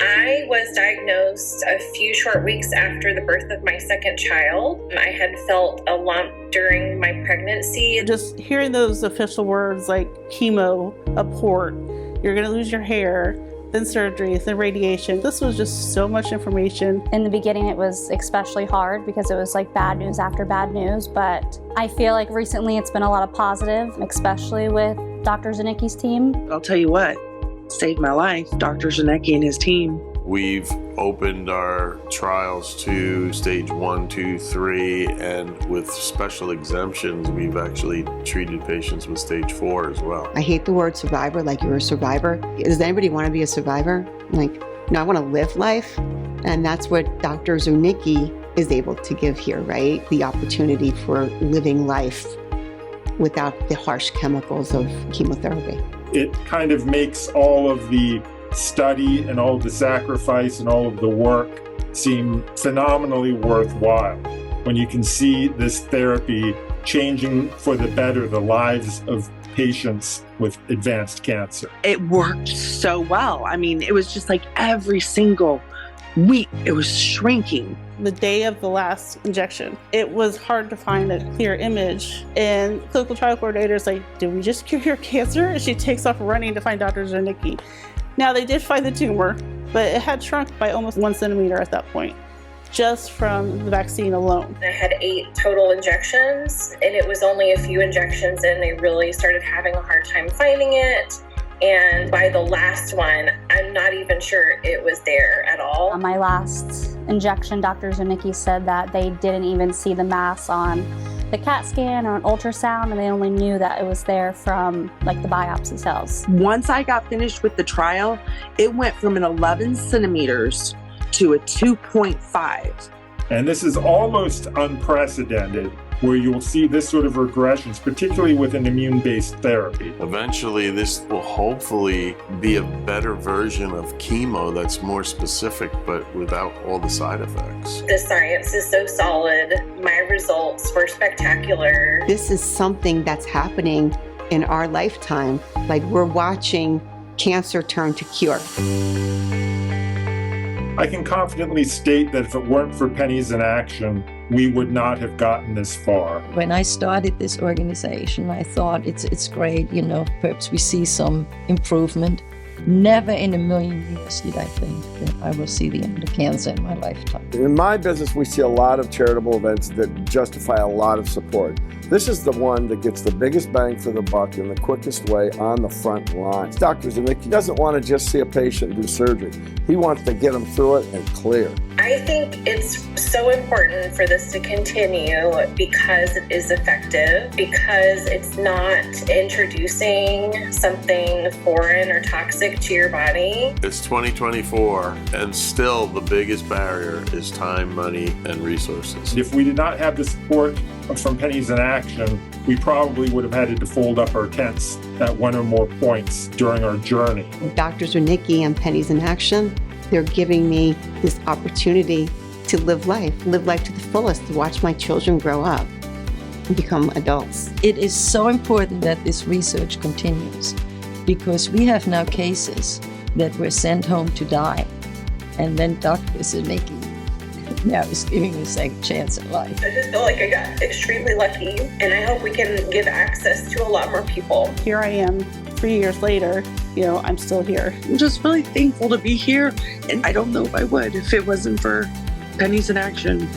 I was diagnosed a few short weeks after the birth of my second child. I had felt a lump during my pregnancy. Just hearing those official words like chemo, a port, you're going to lose your hair, then surgery, then radiation. This was just so much information. In the beginning, it was especially hard because it was like bad news after bad news. But I feel like recently it's been a lot of positive, especially with Dr. Zanicki's team. I'll tell you what, saved my life, Dr. Zanicki and his team. We've opened our trials to stage 1, 2, 3, and with special exemptions, we've actually treated patients with stage 4 as well. I hate the word survivor, like you're a survivor. Does anybody want to be a survivor? Like, no, I want to live life. And that's what Dr. Zanicki is able to give here, right? The opportunity for living life without the harsh chemicals of chemotherapy. It kind of makes all of the study and all of the sacrifice and all of the work seem phenomenally worthwhile when you can see this therapy changing for the better the lives of patients with advanced cancer. It worked so well. I mean, it was just like every single week it was shrinking. The day of the last injection, it was hard to find a clear image. And clinical trial coordinator's like, did we just cure your cancer? And she takes off running to find Dr. Zanicki. Now, they did find the tumor, but it had shrunk by almost 1 centimeter at that point, just from the vaccine alone. I had 8 total injections, and it was only a few injections in. They really started having a hard time finding it. And by the last one, I'm not even sure it was there at all. On my last injection, Dr. Zanicki said that they didn't even see the mass on the CAT scan or an ultrasound, and they only knew that it was there from like the biopsy cells. Once I got finished with the trial, it went from an 11 centimeters to a 2.5. And this is almost unprecedented, where you'll see this sort of regressions, particularly with an immune-based therapy. Eventually, this will hopefully be a better version of chemo that's more specific, but without all the side effects. The science is so solid. My results were spectacular. This is something that's happening in our lifetime. Like, we're watching cancer turn to cure. I can confidently state that if it weren't for Pennies in Action, we would not have gotten this far. When I started this organization, I thought it's great, perhaps we see some improvement. Never in a million years did I think that I will see the end of cancer in my lifetime. In my business, we see a lot of charitable events that justify a lot of support. This is the one that gets the biggest bang for the buck in the quickest way on the front line. Dr. Zanicki doesn't want to just see a patient do surgery. He wants to get them through it and clear. I think it's so important for this to continue because it is effective, because it's not introducing something foreign or toxic to your body. It's 2024, and still the biggest barrier is time, money, and resources. If we did not have the support from Pennies in Action, we probably would have had to fold up our tents at one or more points during our journey. Dr. Zanicki and Pennies in Action, they're giving me this opportunity to live life to the fullest, to watch my children grow up and become adults. It is so important that this research continues because we have now cases that were sent home to die, and then Dr. Zanicki now is giving a second chance at life. I just feel like I got extremely lucky, and I hope we can give access to a lot more people. Here I am, 3 years later, I'm still here. I'm just really thankful to be here, and I don't know if I would if it wasn't for Pennies in Action.